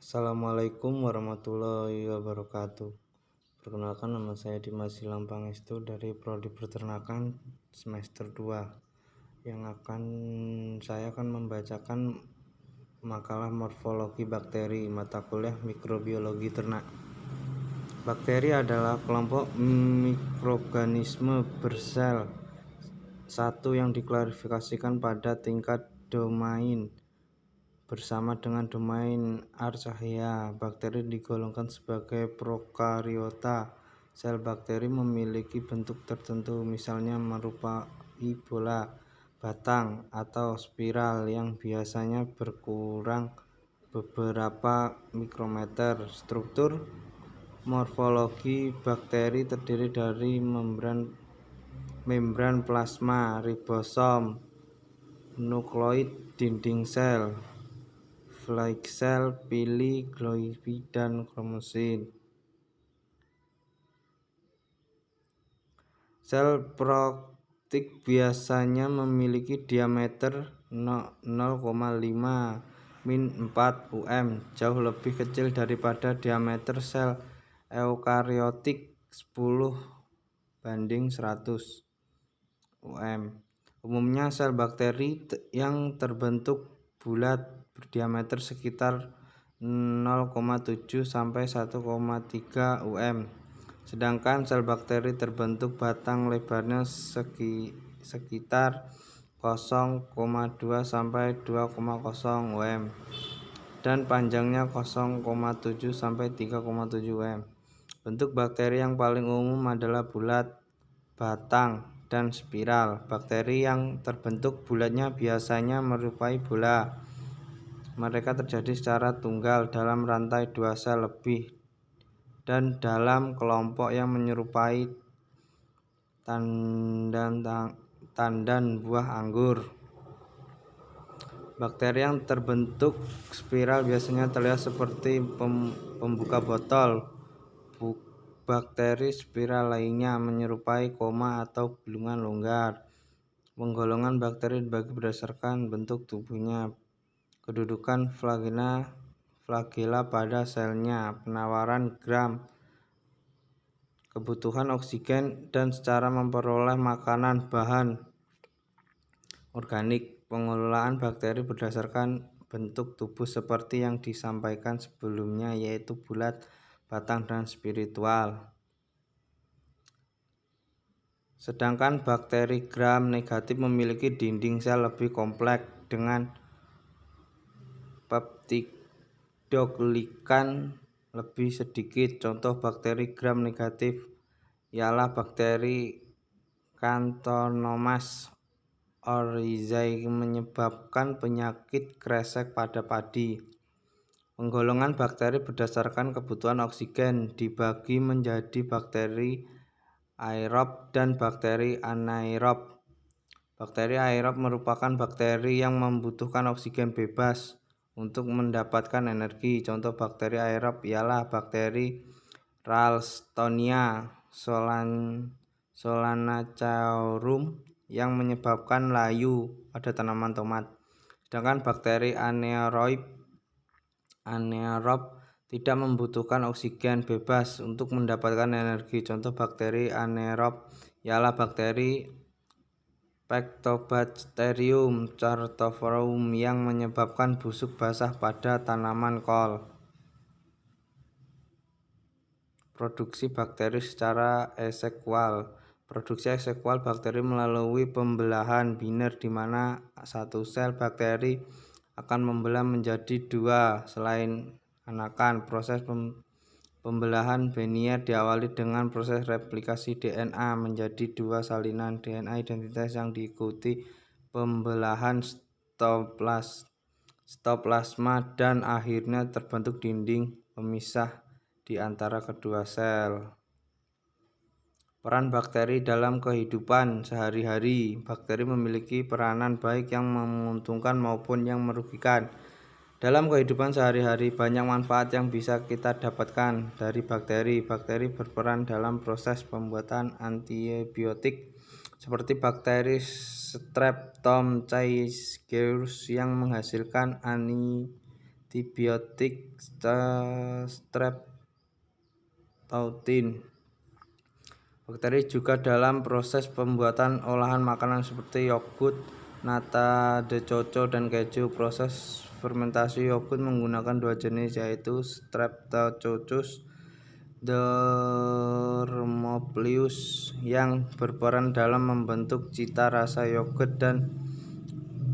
Assalamualaikum warahmatullahi wabarakatuh. Perkenalkan, nama saya Dimas Ilham Pangestu dari Prodi Peternakan semester 2 yang saya akan membacakan makalah morfologi bakteri mata kuliah mikrobiologi ternak. Bakteri adalah kelompok mikroorganisme bersel satu yang diklasifikasikan pada tingkat domain bersama dengan domain Archaea. Bakteri digolongkan sebagai prokariota. Sel bakteri memiliki bentuk tertentu, misalnya menyerupai bola, batang, atau spiral yang biasanya berkurang beberapa mikrometer. Struktur morfologi bakteri terdiri dari membran plasma, ribosom, nukleoid dinding sel, sel, pili, glomeruli, dan kromosom. Sel proktik biasanya memiliki diameter 0,5-4 um, jauh lebih kecil daripada diameter sel eukariotik 10/100 um. Umumnya sel bakteri yang terbentuk bulat berdiameter sekitar 0,7-1,3 um. Sedangkan sel bakteri terbentuk batang lebarnya sekitar 0,2-2,0 um dan panjangnya 0,7-3,7 um. Bentuk bakteri yang paling umum adalah bulat, batang, dan spiral. Bakteri yang terbentuk bulatnya biasanya menyerupai bola. Mereka terjadi secara tunggal dalam rantai 2 sel lebih dan dalam kelompok yang menyerupai tandan buah anggur. Bakteri yang terbentuk spiral biasanya terlihat seperti pembuka botol. Bakteri spiral lainnya menyerupai koma atau gulungan longgar. Penggolongan bakteri dibagi berdasarkan bentuk tubuhnya, kedudukan flagela pada selnya, penawaran gram, kebutuhan oksigen, dan cara memperoleh makanan bahan organik. Pengelolaan bakteri berdasarkan bentuk tubuh seperti yang disampaikan sebelumnya, yaitu bulat, batang, dan spiral. Sedangkan bakteri gram negatif memiliki dinding sel lebih kompleks dengan peptidoglikan lebih sedikit. Contoh bakteri gram negatif ialah bakteri Canthonomas oryzae menyebabkan penyakit kresek pada padi. Penggolongan bakteri berdasarkan kebutuhan oksigen dibagi menjadi bakteri aerob dan bakteri anaerob. Bakteri aerob merupakan bakteri yang membutuhkan oksigen bebas untuk mendapatkan energi. Contoh bakteri aerob ialah bakteri Ralstonia solanacearum yang menyebabkan layu pada tanaman tomat. Sedangkan bakteri anaerob tidak membutuhkan oksigen bebas untuk mendapatkan energi. Contoh bakteri anaerob ialah bakteri Pectobacterium chartophorus yang menyebabkan busuk basah pada tanaman kol. Produksi bakteri secara asexual. Produksi asexual bakteri melalui pembelahan biner, di mana satu sel bakteri akan membelah menjadi dua selain anakan. Proses pembelahan biner diawali dengan proses replikasi DNA menjadi dua salinan DNA identitas yang diikuti pembelahan sitoplasma dan akhirnya terbentuk dinding pemisah di antara kedua sel. Peran bakteri dalam kehidupan sehari-hari. Bakteri memiliki peranan baik yang menguntungkan maupun yang merugikan. Dalam kehidupan sehari-hari, banyak manfaat yang bisa kita dapatkan dari bakteri. Bakteri berperan dalam proses pembuatan antibiotik, seperti bakteri Streptomyces yang menghasilkan antibiotik streptautin. Bakteri juga dalam proses pembuatan olahan makanan seperti yogurt, nata de coco, dan keju. Proses fermentasi yogurt menggunakan dua jenis, yaitu Streptococcus thermophilus yang berperan dalam membentuk cita rasa yogurt dan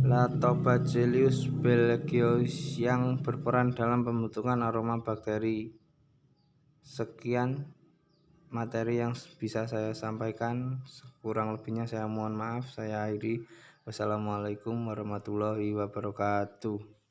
Lactobacillus belgioides yang berperan dalam pembentukan aroma bakteri. Sekian materi yang bisa saya sampaikan, kurang lebihnya saya mohon maaf. Saya akhiri. Wassalamualaikum warahmatullahi wabarakatuh.